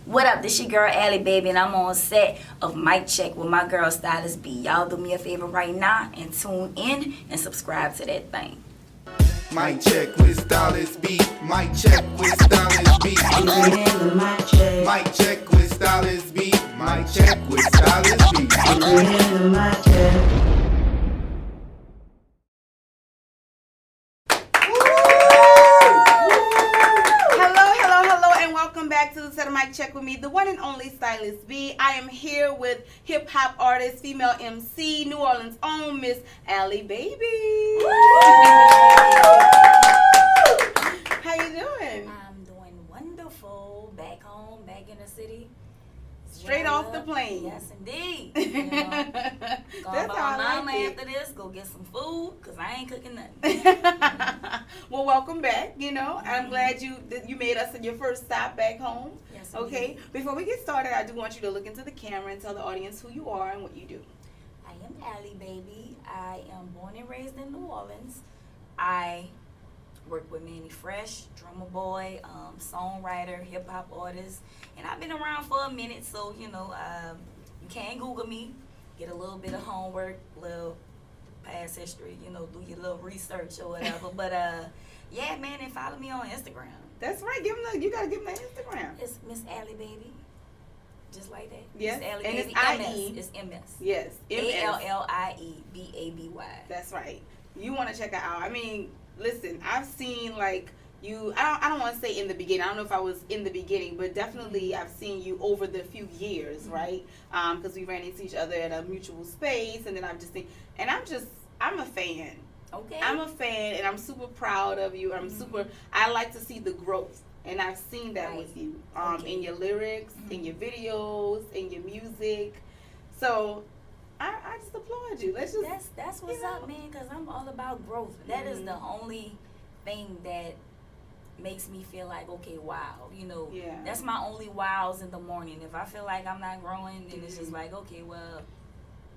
What up? This your girl Allie Baby, and I'm on set of Mic Check with my girl Stylist B. Y'all do me a favor right now and tune in and subscribe to that thing. Mic check with Stylist B. Mic check with Stylist B. Mic check with Stylist B. Mic check with Stylist B. Welcome back to the set of Mic Check with me, the one and only Stylist B. I am here with hip hop artist, female MC, New Orleans' own Miss Allie Baby. How you doing? I'm doing wonderful. Back home, back in the city. Straight off the plane. Yes, indeed. You know, That's how my I mama like after this, go get some food, because I ain't cooking nothing. it. Well, welcome back. You know, I'm glad you made us your first stop back home. Yes, Okay. indeed. Before we get started, I do want you to look into the camera and tell the audience who you are and what you do. I am Allie Baby. I am born and raised in New Orleans. I work with Manny Fresh, drummer boy, songwriter, hip hop artist, and I've been around for a minute. So you know, you can Google me, get a little bit of homework, little past history. You know, do your little research or whatever. But yeah, man, and follow me on Instagram. That's right. You gotta give them the Instagram. It's Miss Allie Baby, just like that. Yes, Miss Allie and Baby. it's I-E. It's MS. Yes, ALLIEBABY. That's right. You want to check her out. I mean, listen, I've seen like you. I don't want to say in the beginning. I don't know if I was in the beginning, but definitely I've seen you over the few years, right? Because we ran into each other at a mutual space, and then I've just think, and I'm a fan. Okay. I'm a fan, and I'm super proud of you. I like to see the growth, and I've seen that with you in your lyrics, in your videos, in your music. So I just applaud you. Let's just that's what's up, man. Because I'm all about growth. That is the only thing that makes me feel like, okay, wow. You know, that's my only wows in the morning. If I feel like I'm not growing, then it's just like, okay, well,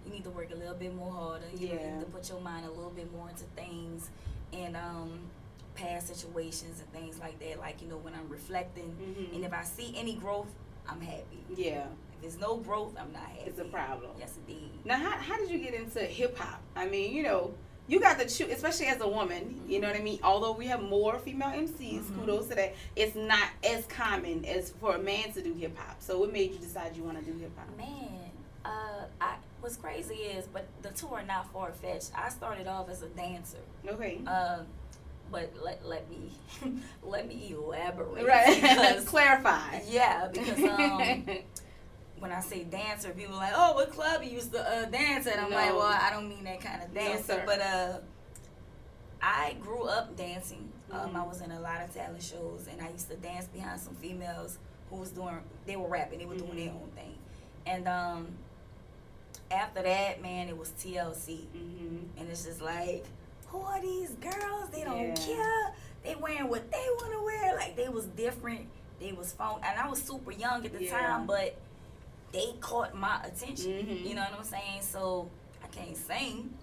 you need to work a little bit more harder. You need to put your mind a little bit more into things and past situations and things like that. Like, you know, when I'm reflecting, and if I see any growth, I'm happy. Yeah. If there's no growth, I'm not happy. It's a problem. Yes, indeed. Now, how did you get into hip hop? I mean, you know, you got to choose, especially as a woman. You know what I mean? Although we have more female MCs, kudos to that. It's not as common as for a man to do hip hop. So, what made you decide you want to do hip hop? Man, what's crazy is, but the two are not far fetched. I started off as a dancer. Okay. But let me elaborate. Right. Clarify. Yeah, because when I say dancer, people are like, oh, what club you used to dance at? I'm like, well, I don't mean that kind of dancer. No, but I grew up dancing. I was in a lot of talent shows, and I used to dance behind some females who was they were rapping, they were doing their own thing. And after that, man, it was TLC. And it's just like, who are these girls? They don't care. They wearing what they want to wear. Like, they was different. They was fun. And I was super young at the time, but they caught my attention. You know what I'm saying? So I can't sing.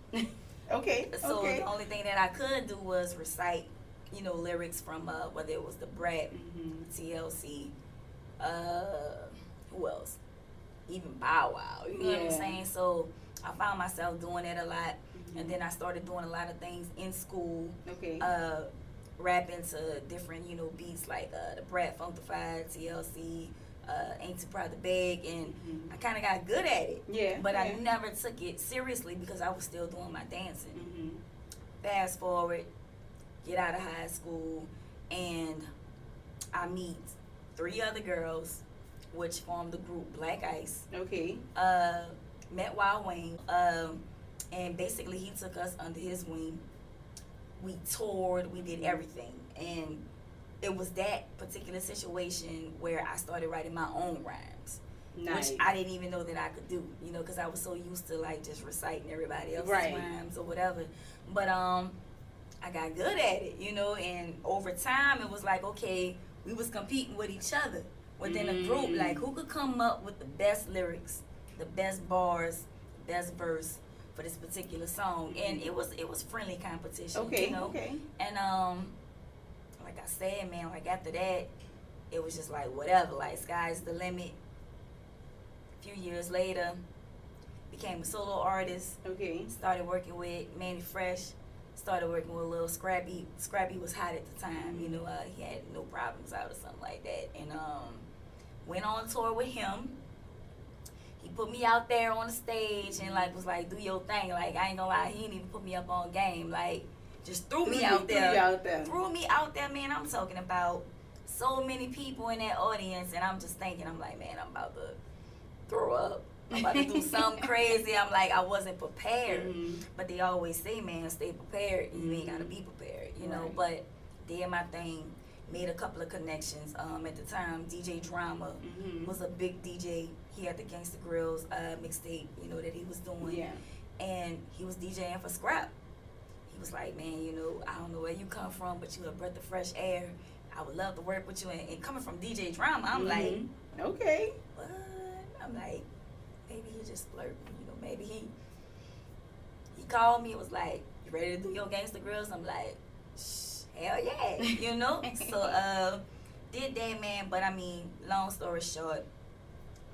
Okay. So the only thing that I could do was recite, you know, lyrics from whether it was the Brat, TLC, who else? Even Bow Wow. You know what I'm saying? So I found myself doing that a lot. And then I started doing a lot of things in school. Okay. Rapping to different, you know, beats like the Brat, Funkified, TLC, Ain't Too Proud to Beg, and I kind of got good at it. Yeah. But I never took it seriously because I was still doing my dancing. Fast forward, get out of high school, and I meet 3 other girls, which formed the group Black Ice. Okay. Met Wild Wayne, and basically he took us under his wing. We toured, we did everything, and it was that particular situation where I started writing my own rhymes, which I didn't even know that I could do, you know, because I was so used to like just reciting everybody else's rhymes or whatever. But I got good at it, you know, and over time it was like, okay, we was competing with each other within a group, like who could come up with the best lyrics, the best bars, the best verse for this particular song. And it was friendly competition, you know. And like I said, man, like after that, it was just like whatever, like sky's the limit. A few years later, became a solo artist. Okay. Started working with Manny Fresh. Started working with Lil Scrappy. Scrappy was hot at the time, you know. He had No Problems out or something like that, and went on tour with him. He put me out there on the stage and like was like, do your thing. Like, I ain't gonna lie, he didn't even put me up on game. Like, just threw me out there. Threw me out there, man. I'm talking about so many people in that audience, and I'm just thinking, I'm like, man, I'm about to throw up. I'm about to do something crazy. I'm like, I wasn't prepared. But they always say, man, stay prepared. You ain't gotta be prepared, you know. But did my thing. Made a couple of connections. At the time, DJ Drama was a big DJ. He had the Gangsta Grills mixtape, you know, that he was doing. Yeah. And he was DJing for Scrap. He was like, man, you know, I don't know where you come from, but you a breath of fresh air. I would love to work with you. And coming from DJ Drama, I'm like, okay. What? I'm like, maybe he just flirting, you know, maybe he called me and was like, you ready to do your Gangsta Grills? I'm like, hell yeah, you know? So, did that, man. But I mean, long story short,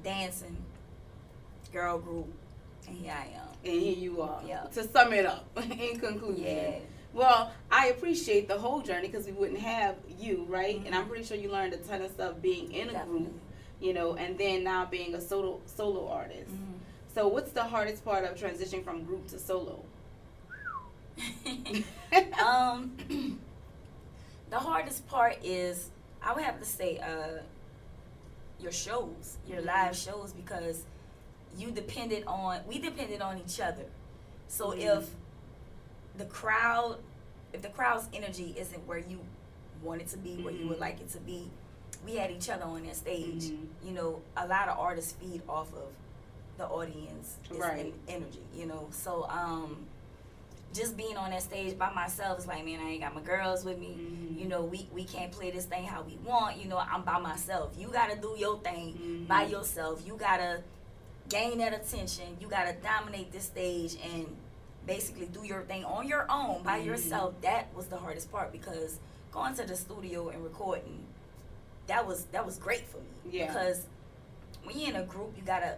dancing, girl group, and here I am. And here you are. Yeah. To sum it up, in conclusion. Yeah. Well, I appreciate the whole journey because we wouldn't have you, right? And I'm pretty sure you learned a ton of stuff being in a group, you know, and then now being a solo artist. So what's the hardest part of transitioning from group to solo? The hardest part is, I would have to say, your shows, your live shows, because we depended on each other. So if the crowd's energy isn't where you want it to be, where you would like it to be, we had each other on that stage. You know, a lot of artists feed off of the audience energy, you know. So just being on that stage by myself is like, man, I ain't got my girls with me. You know, we can't play this thing how we want. You know, I'm by myself. You got to do your thing by yourself. You got to gain that attention. You got to dominate this stage and basically do your thing on your own by yourself. That was the hardest part, because going to the studio and recording, that was great for me. Yeah. Because when you're in a group, you got to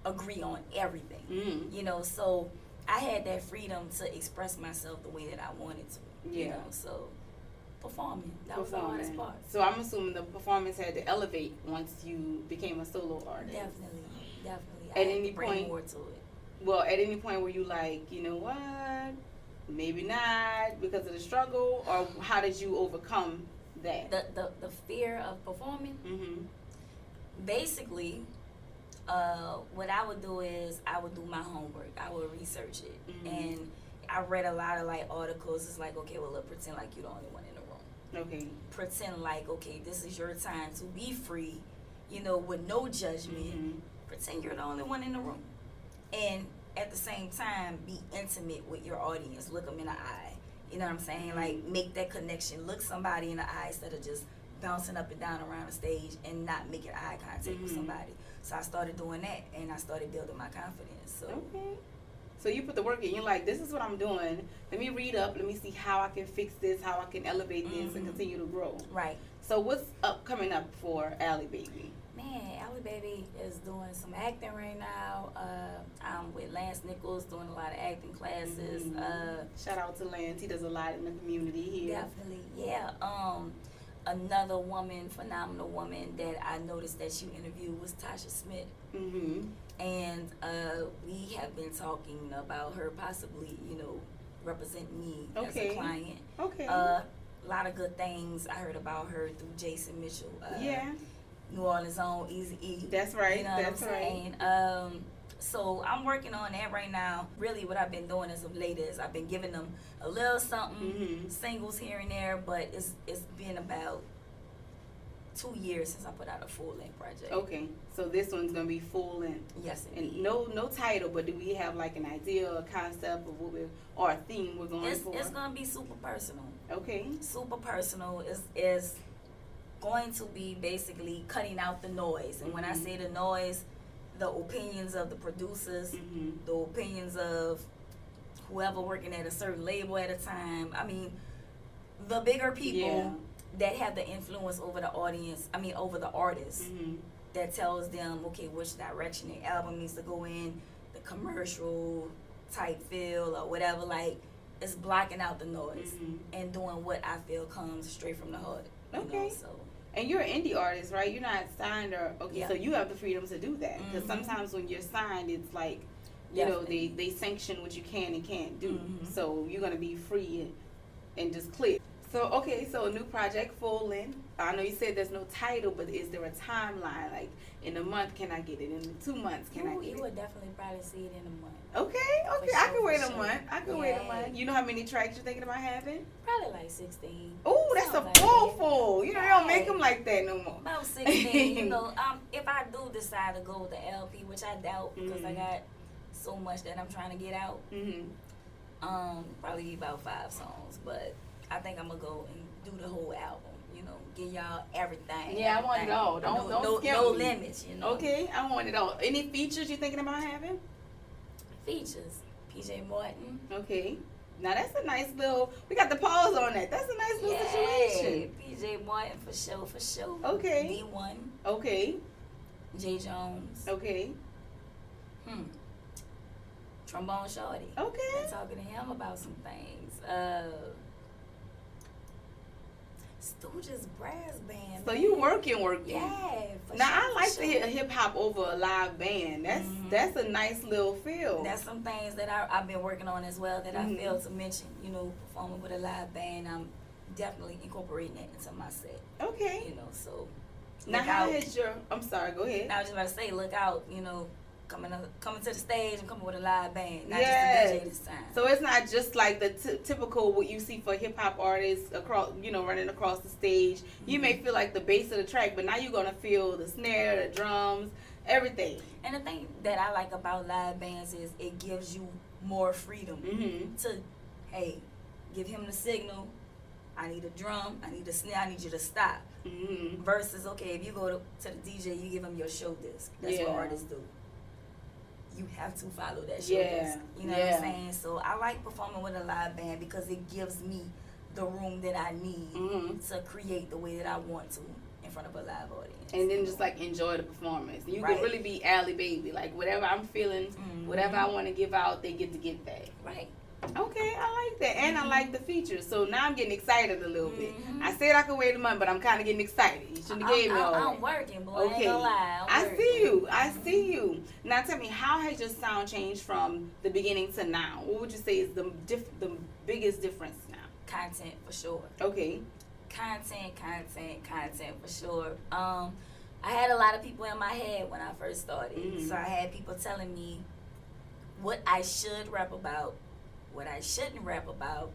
agree on everything. You know, so I had that freedom to express myself the way that I wanted to. You know, so performing, that was the hardest part. So I'm assuming the performance had to elevate once you became a solo artist. Definitely. At any point, more to it. Well, at any point were you like, you know what, maybe not because of the struggle, or how did you overcome that? The fear of performing. Basically, what I would do is I would do my homework. I would research it, and I read a lot of like articles. It's like, okay, well, look, pretend like you're the only one in the room. Okay. Pretend like, okay, this is your time to be free, you know, with no judgment. Pretend you're the only one in the room, and at the same time, be intimate with your audience. Look them in the eye. You know what I'm saying? Like, make that connection. Look somebody in the eye instead of just bouncing up and down around the stage and not making eye contact with somebody. So I started doing that, and I started building my confidence. So. Okay. So you put the work in. You're like, this is what I'm doing. Let me read up. Let me see how I can fix this, how I can elevate this, and continue to grow. Right. So what's coming up for Allie Baby? Man, Allie Baby is doing some acting right now. I'm with Lance Nichols doing a lot of acting classes. Shout out to Lance. He does a lot in the community here. Definitely, yeah. Another woman, phenomenal woman that I noticed that you interviewed was Tasha Smith. And we have been talking about her possibly, you know, representing me as a client. A lot of good things I heard about her through Jason Mitchell. New Orleans' own Eazy-E. That's right. You know what I'm saying? So I'm working on that right now. Really what I've been doing as of late is I've been giving them a little something, singles here and there, but it's been about 2 years since I put out a full-length project. Okay, so this one's gonna be full-length. Yes, indeed. And no title, but do we have like an idea, a concept of what or a theme we're going for? It's gonna be super personal. Okay. Super personal is going to be basically cutting out the noise, and when I say the noise, the opinions of the producers, the opinions of whoever working at a certain label at a time. I mean, the bigger people that have the influence over the audience, over the artist, that tells them, okay, which direction the album needs to go in, the commercial type feel or whatever. Like, it's blocking out the noise and doing what I feel comes straight from the heart. Okay. So. And you're an indie artist, right? You're not signed or, so you have the freedom to do that. Because sometimes when you're signed, it's like, you know, they sanction what you can and can't do. So you're going to be free and just clear. So, okay, so a new project, full length. I know you said there's no title, but is there a timeline? Like, in a month, can I get it? In 2 months, can I get it? You would definitely probably see it in a month. Okay, Sure, I can wait a sure. month. I can wait a month. You know how many tracks you're thinking about having? Probably like 16. Oh, that's a full. You know, they don't make them like that no more. About 16. You know, if I do decide to go with the LP, which I doubt because I got so much that I'm trying to get out, probably about 5 songs. But I think I'm going to go and do the whole album. You know, give y'all everything. Yeah, I want it all. Don't skip no me. limits, you know. Okay, I want it all. Any features you thinking about having? Features. PJ Morton. Okay. Now that's a nice little, we got the pause on that. That's a nice little situation. PJ Morton for sure. Okay. D1. Okay. J Jones. Okay. Trombone Shorty. Okay. Been talking to him about some things. Stooges Brass Band. So you working. Yeah. Now I like to hear hip hop over a live band. That's a nice little feel. That's some things that I've been working on as well that I failed to mention. You know, performing with a live band, I'm definitely incorporating it into my set. Okay. You know, so. Now how has your? I'm sorry. Go ahead. I was just about to say, look out. You know, coming to the stage and coming with a live band, not just a DJ this time. So it's not just like the typical what you see for hip hop artists across, you know, running across the stage. You may feel like the bass of the track, but now you're gonna feel the snare, the drums, everything. And the thing that I like about live bands is it gives you more freedom to, hey, give him the signal. I need a drum. I need a snare. I need you to stop. Versus, okay, if you go to the DJ, you give him your show disc. That's what artists do. You have to follow that show disc. You know what I'm saying? So I like performing with a live band because it gives me the room that I need to create the way that I want to in front of a live audience. And then just like enjoy the performance. You can really be Allie Baby. Like whatever I'm feeling, whatever I want to give out, they get to get that. Right. Okay, I like that. And I like the features. So now I'm getting excited a little bit. I said I could wait a month, but I'm kind of getting excited. You shouldn't have gave me all that. I'm working, boy. Okay. I ain't gonna lie. I see you. Now tell me, how has your sound changed from the beginning to now? What would you say is the biggest difference now? Content, for sure. Okay. Content for sure. I had a lot of people in my head when I first started. So I had people telling me what I should rap about, what I shouldn't rap about.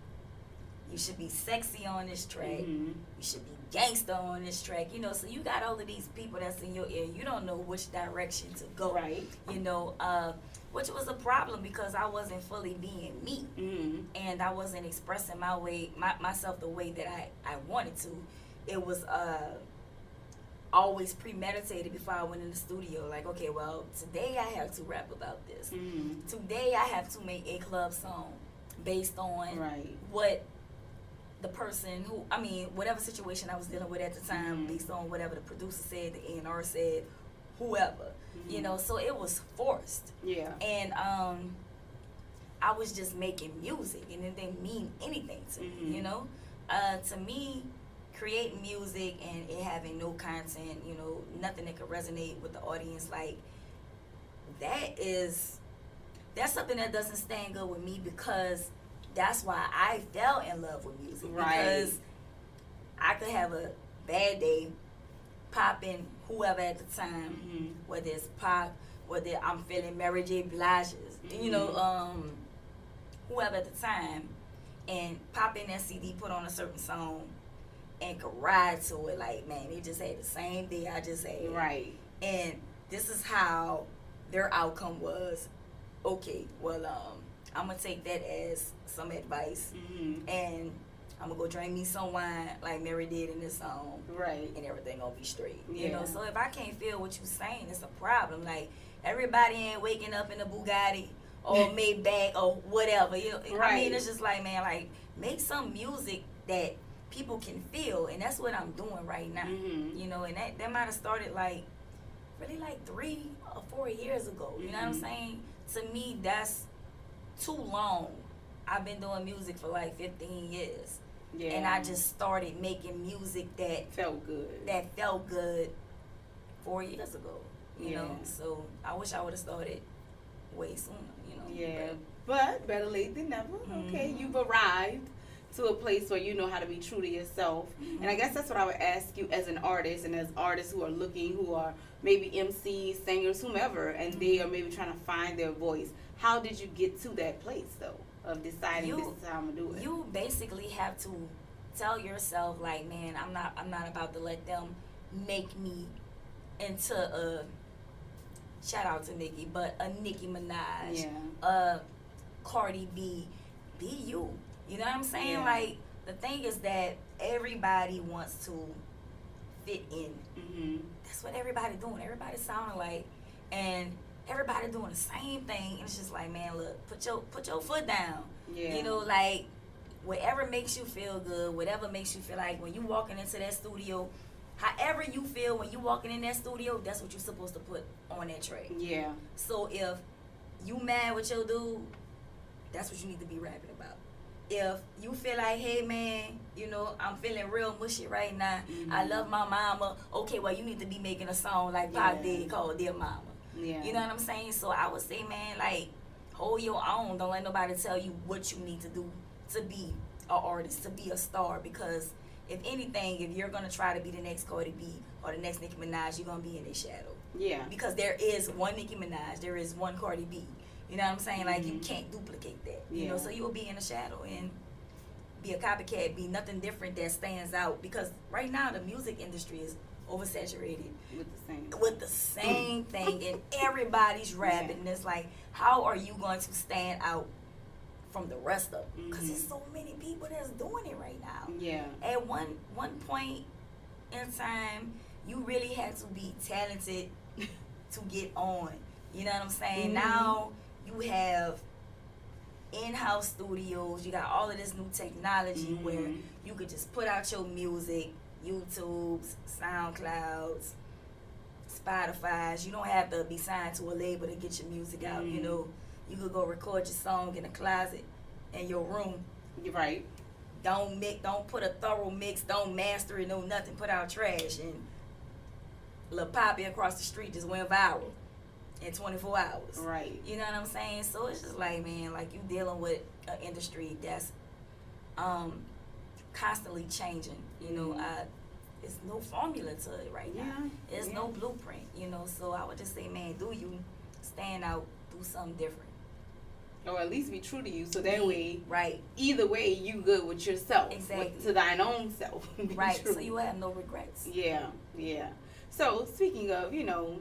You should be sexy on this track. You should be gangster on this track. You know, so you got all of these people that's in your ear. You don't know which direction to go. Right. You know, which was a problem because I wasn't fully being me. And I wasn't expressing myself the way that I wanted to. It was always premeditated before I went in the studio. Like, okay, well, today I have to rap about this. Today I have to make a club song based on what the person whatever situation I was dealing with at the time, based on whatever the producer said, the A&R said, whoever, you know, so it was forced. Yeah. And I was just making music, and it didn't mean anything to me, you know. To me, creating music and it having no content, you know, nothing that could resonate with the audience, like, that's something that doesn't stand good with me, because that's why I fell in love with music. Because I could have a bad day popping whoever at the time, whether it's pop, whether I'm feeling Mary J. Blige's, you know, whoever at the time, and pop in that CD, put on a certain song, and could ride to it. Like, man, they just had the same day I just had. Right. And this is how their outcome was. Okay, well, I'm going to take that as some advice, and I'm going to go drink me some wine like Mary did in this song. Right. And everything going to be straight. You know, so if I can't feel what you're saying, it's a problem. Like, everybody ain't waking up in a Bugatti or Maybach or whatever. You know, I mean, it's just like, man, like, make some music that people can feel, and that's what I'm doing right now. You know, and that might have started like really like 3 or 4 years ago. You know what I'm saying? To me, that's too long. I've been doing music for like 15 years. Yeah. And I just started making music that felt good 4 years ago. You know, so I wish I would have started way sooner. You know. Yeah, but better late than never. Okay, you've arrived to a place where you know how to be true to yourself. And I guess that's what I would ask you as an artist and as artists who are looking, who are maybe MCs, singers, whomever, and they are maybe trying to find their voice. How did you get to that place though, of deciding this is how I'm gonna do it? You basically have to tell yourself, like, man, I'm not about to let them make me into a, shout out to Nicki, but a Nicki Minaj, a Cardi B. Be you. You know what I'm saying? Yeah. Like, the thing is that everybody wants to fit in. That's what everybody doing. Everybody sounding like, and everybody doing the same thing. And it's just like, man, look, put your foot down. You know, like, whatever makes you feel good, whatever makes you feel like when you walking into that studio, however you feel when you walking in that studio, that's what you're supposed to put on that track. Yeah. So if you mad with your dude, that's what you need to be rapping about. If you feel like, hey man, you know, I'm feeling real mushy right now, I love my mama, okay, well you need to be making a song like Pop did called Dear Mama. You know what I'm saying? So I would say, man, like, hold your own. Don't let nobody tell you what you need to do to be an artist, to be a star, because if anything, if you're gonna try to be the next Cardi B or the next Nicki Minaj, you're gonna be in their shadow. Yeah. Because there is one Nicki Minaj, there is one Cardi B. You know what I'm saying? Like, you can't duplicate that. You know, so you'll be in the shadow and be a copycat, be nothing different that stands out. Because right now the music industry is oversaturated with the same thing, and everybody's rapping. And it's like, how are you going to stand out from the rest of them? Because there's so many people that's doing it right now. Yeah. At one point in time, you really had to be talented to get on. You know what I'm saying? Now you have in-house studios. You got all of this new technology where you could just put out your music, YouTube's, SoundClouds, Spotify's. You don't have to be signed to a label to get your music out. You know, you could go record your song in a closet in your room. You're right. Don't put a thorough mix. Don't master it. No nothing. Put out trash, and Lil Poppy across the street just went viral in 24 hours. Right. You know what I'm saying? So it's just like, man, like, you dealing with an industry that's constantly changing. You know, there's no formula to it right now. There's no blueprint, you know. So I would just say, man, do you stand out, do something different. Or at least be true to you, so that way, either way, you good with yourself. Exactly. To thine own self. Right, true. So you have no regrets. Yeah, yeah. So, speaking of, you know,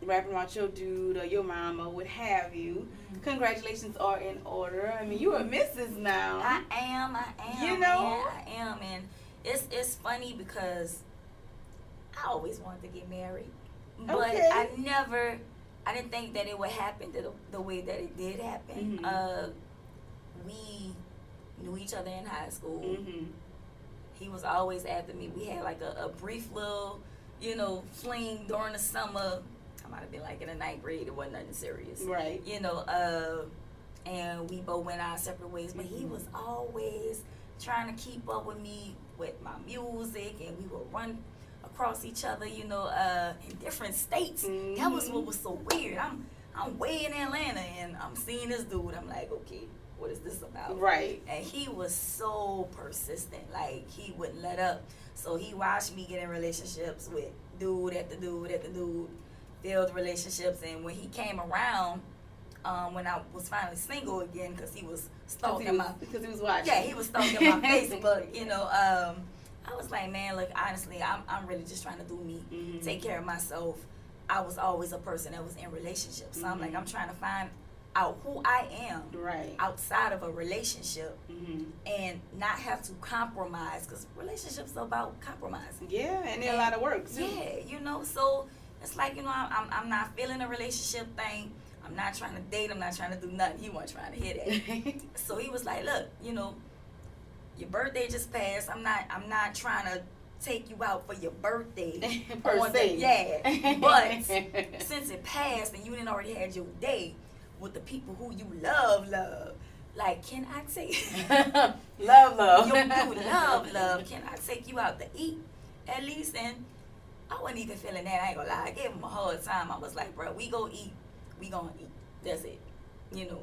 rapping about your dude or your mama, what have you, congratulations are in order. I mean, you a missus now. I am. You know? Man, I am, and it's funny because I always wanted to get married. But I didn't think that it would happen the way that it did happen. We knew each other in high school. He was always after me. We had like a brief little, you know, fling during the summer. I might have been like in the 9th grade. It wasn't nothing serious. Right. You know, and we both went our separate ways. But he was always trying to keep up with me with my music, and we would run across each other, you know, in different states. That was what was so weird. I'm way in Atlanta, and I'm seeing this dude. I'm like, okay, what is this about? Right. And he was so persistent. Like, he wouldn't let up. So he watched me get in relationships with dude after dude after dude, failed relationships. And when he came around, when I was finally single again, because he was stalking because he was watching. Yeah, he was stalking my Facebook, you know. I was like, man, look, honestly, I'm really just trying to do me, take care of myself. I was always a person that was in relationships. So I'm like, I'm trying to find out who I am outside of a relationship and not have to compromise, because relationships are about compromising. Yeah, and they're a lot of work too. Yeah, you know, so it's like, you know, I'm not feeling a relationship thing. I'm not trying to date. I'm not trying to do nothing. He wasn't trying to hear that. So he was like, look, you know, your birthday just passed. I'm not trying to take you out for your birthday per se. Yeah, but since it passed and you didn't already had your day with the people who you love, like, can I take love you love? Can I take you out to eat at least? And I wasn't even feeling that. I ain't gonna lie. I gave him a hard time. I was like, bro, we gonna eat. That's it. You know.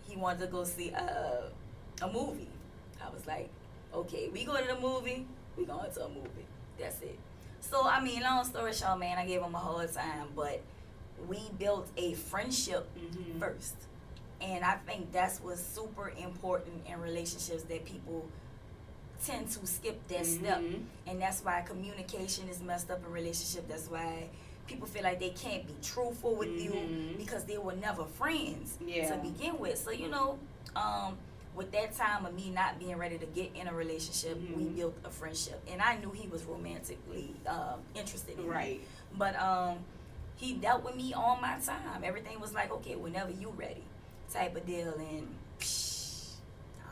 He wanted to go see a movie. I was like, okay, we go to the movie. We going to a movie. That's it. So, I mean, long story short, man, I gave him a hard time, but we built a friendship first. And I think that's what's super important in relationships, that people tend to skip that step. And that's why communication is messed up in relationships. That's why people feel like they can't be truthful with you because they were never friends to begin with. So, you know, with that time of me not being ready to get in a relationship, we built a friendship. And I knew he was romantically interested in me. But he dealt with me on my time. Everything was like, okay, whenever you ready type of deal. And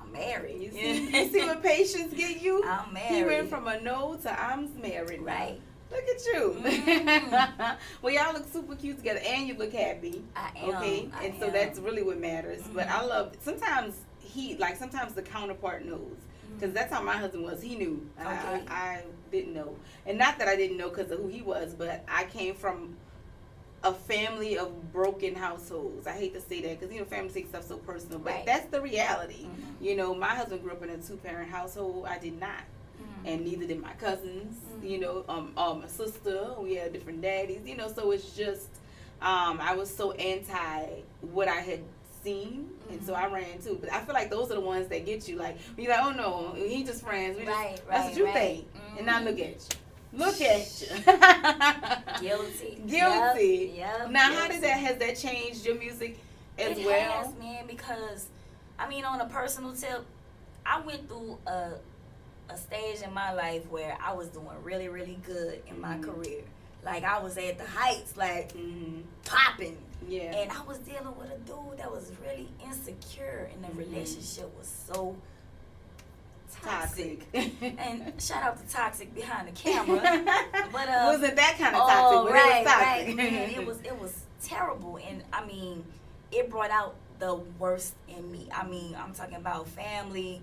I'm married. You see what patience get you? I'm married. He went from a no to I'm married. Right. Look at you. Well, y'all look super cute together, and you look happy. I am. Okay, so that's really what matters. But I love, sometimes sometimes the counterpart knows. Because that's how my husband was. He knew. Okay. I didn't know. And not that I didn't know because of who he was, but I came from a family of broken households. I hate to say that because, you know, family takes stuff so personal. But that's the reality. You know, my husband grew up in a 2-parent household. I did not. And neither did my cousins. You know, my sister. We had different daddies. You know, so it's just, I was so anti what I had seen, and so I ran too. But I feel like those are the ones that get you. Like, you're like, oh no, he just friends. That's what you think. And now look at you. Look at you. Guilty. Yep. Now, how has that changed your music as well? It has, man, because, I mean, on a personal tip, I went through a stage in my life where I was doing really, really good in my career. Like, I was at the heights, like, popping. Yeah. And I was dealing with a dude that was really insecure, and the relationship was so toxic. And shout out to Toxic behind the camera. But wasn't that kind of toxic, but it was toxic. Right. Man, it was terrible. And I mean, it brought out the worst in me. I mean, I'm talking about family,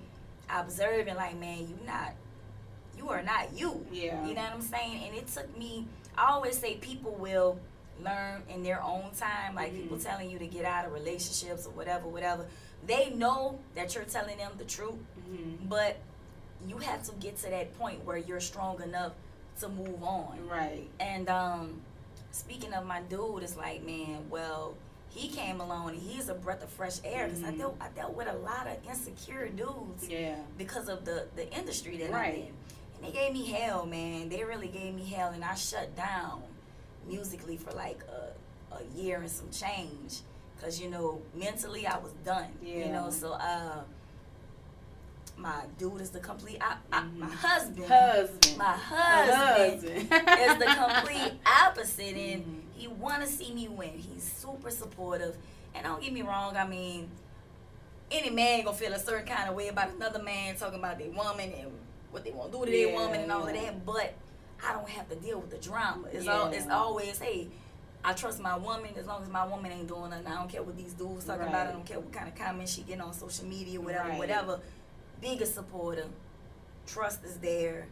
observing, like, man, you are not you. Yeah. You know what I'm saying? And it took me, I always say people will learn in their own time, like people telling you to get out of relationships or whatever. They know that you're telling them the truth, but you have to get to that point where you're strong enough to move on. Right. And speaking of my dude, it's like, man, well, he came along and he's a breath of fresh air, because I dealt with a lot of insecure dudes because of the industry that I'm in. And they gave me hell, man. They really gave me hell, and I shut down musically for like a year and some change, because, you know, mentally I was done. You know, so my dude is the complete my husband is the complete opposite, and he want to see me win. He's super supportive, and don't get me wrong, I mean, any man gonna feel a certain kind of way about another man talking about their woman and what they want to do to their woman and all of that, but I don't have to deal with the drama. It's always, hey, I trust my woman as long as my woman ain't doing nothing. I don't care what these dudes talking about. I don't care what kind of comments she getting on social media, whatever. Biggest supporter. Trust is there.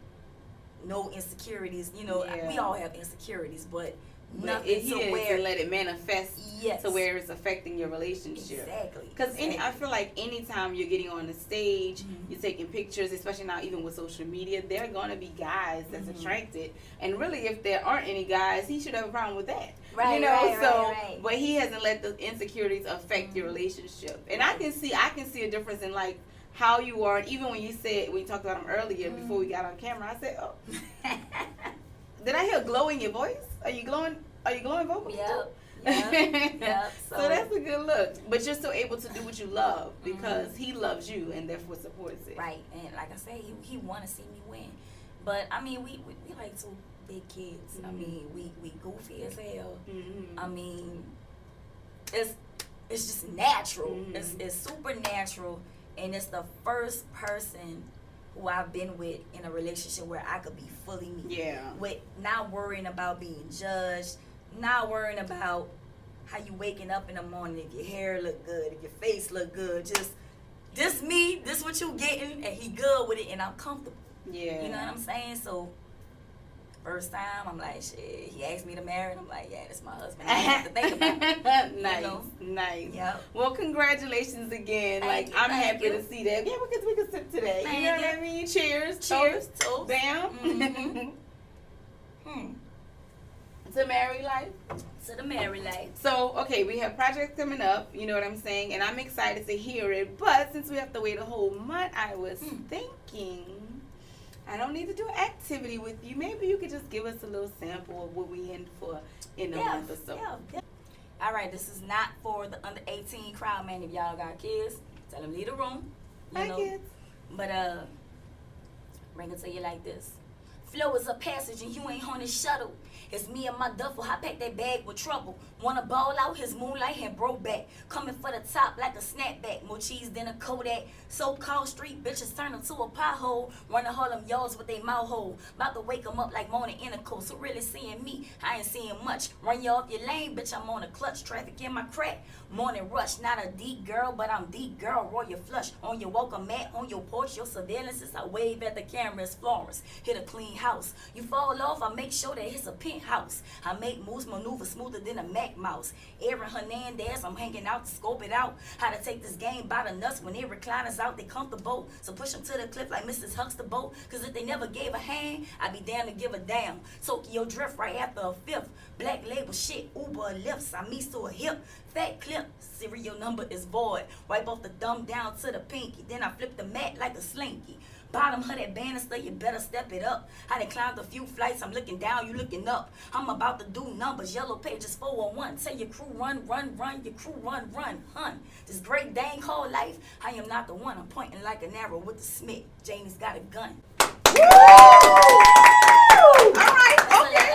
No insecurities. You know, we all have insecurities, but nothing to where let it manifest to where it's affecting your relationship. Exactly. Because I feel like anytime you're getting on the stage, you're taking pictures, especially now even with social media, there are going to be guys that's attracted. And really, if there aren't any guys, he should have a problem with that. Right, you know, right. But he hasn't let the insecurities affect your relationship. And I can see a difference in like how you are. Even when you talked about him earlier before we got on camera, I said, oh. Did I hear a glow in your voice? Are you glowing vocals? Yep. So that's a good look. But you're still able to do what you love because he loves you and therefore supports it. Right. And like I say, he want to see me win. But I mean, we like two big kids. I mean, we goofy as hell. I mean, it's just natural. It's super natural. And it's the first person who I've been with in a relationship where I could be fully me. Yeah. With not worrying about being judged, not worrying about how you waking up in the morning, if your hair look good, if your face look good. Just this me, this what you getting, and he good with it, and I'm comfortable. Yeah. You know what I'm saying? So first time, I'm like, shit. He asked me to marry, and I'm like, yeah, that's my husband. I have to think about it. Nice, you know? nice. Yep. Well, congratulations again. Thank you, I'm thank happy you. to see that. Yeah, because we can sip today. Thank you know you. what I mean? Cheers. Cheers. Toast. Bam. Mm-hmm. To married life. To the married life. So, okay, we have projects coming up, you know what I'm saying? And I'm excited to hear it. But since we have to wait a whole month, I was thinking I don't need to do an activity with you. Maybe you could just give us a little sample of what we in for in a month or so. Yeah. All right, this is not for the under 18 crowd, man. If y'all got kids, tell them leave the room. Hi, kids. But bring it to you like this. Flow is a passage and you ain't on his shuttle. It's me and my duffel, I pack that bag with trouble. Wanna ball out, his moonlight and broke back. Coming for the top like a snapback. More cheese than a Kodak. So-called street bitches turn into a pothole. Running Harlem yards with they mouth hole. About to wake them up like morning intercourse. So really seeing me, I ain't seeing much. Run you off your lane, bitch, I'm on a clutch. Traffic in my crack. Morning rush, not a deep girl, but I'm deep girl. Royal flush. On your welcome mat, on your porch, your surveillance is I wave at the cameras. Florence, hit a clean house. You fall off, I make sure that it's a penthouse. I make moves, maneuver smoother than a Mac mouse. Aaron Hernandez, I'm hanging out to scope it out. How to take this game by the nuts when they recliners out, they comfortable. So push them to the cliff like Mrs. Huxtable. Cause if they never gave a hand, I'd be down to give a damn. Tokyo drift right after a fifth. Black label shit, Uber lifts. I meets to a hip. Fat clip, serial number is void. Wipe off the thumb down to the pinky. Then I flip the mat like a slinky. Bottom of that banister, you better step it up. I done climbed a few flights, I'm looking down, you looking up. I'm about to do numbers, yellow pages 411. Tell your crew run, run, run, your crew run, run, hun. This great dang whole life, I am not the one. I'm pointing like an arrow with the Smith. Janie's got a gun. All right, okay.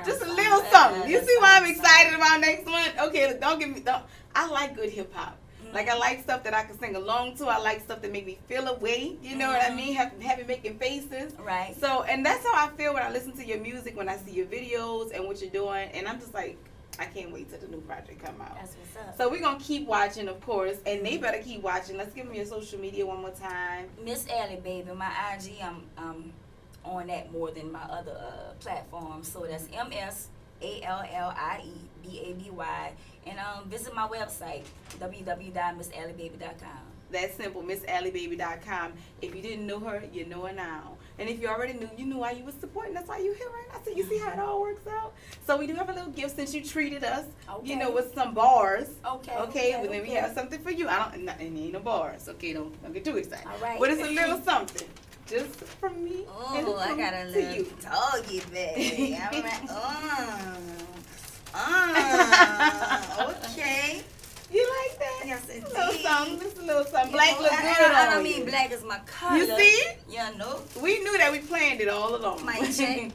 Just a little something. You see why I'm excited about next month? Okay, look, I like good hip hop. Like, I like stuff that I can sing along to. I like stuff that make me feel away. You know what I mean? Have me making faces. Right. So, and that's how I feel when I listen to your music, when I see your videos and what you're doing. And I'm just like, I can't wait till the new project come out. That's what's up. So we're going to keep watching, of course. And they better keep watching. Let's give them your social media one more time. Miss Allie Baby. My IG, I'm on that more than my other platforms. So that's MSALLIEBABY. And visit my website, www.missallybaby.com. That's simple, missalliebabby.com. If you didn't know her, you know her now. And if you already knew, you knew why you was supporting. That's why you here right now. So you see how it all works out. So we do have a little gift since you treated us, you know, with some bars. Okay. Well, then we have something for you. And ain't no bars. Okay, don't get too excited. All right. But it's a little something. Just from me. Oh, I got a little doggy bag. Okay. You like that? Yes, indeed. Just a little something. Black look good I don't mean black is my color. You see? Yeah, no. We knew that. We planned it all along. Mic check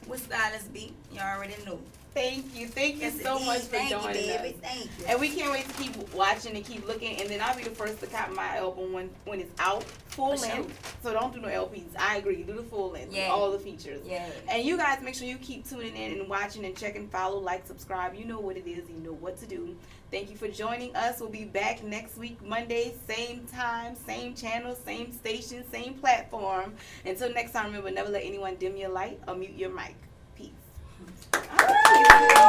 with Stylist B. You already knew. Thank you so much for joining us. Thank you. And we can't wait to keep watching and keep looking. And then I'll be the first to cop my album when it's out, full length. So don't do no LPs. I agree. Do the full length. Yeah. All the features. Yeah. And you guys make sure you keep tuning in and watching and checking, follow, like, subscribe. You know what it is. You know what to do. Thank you for joining us. We'll be back next week, Monday, same time, same channel, same station, same platform. Until next time, remember, never let anyone dim your light or mute your mic. Peace. All right.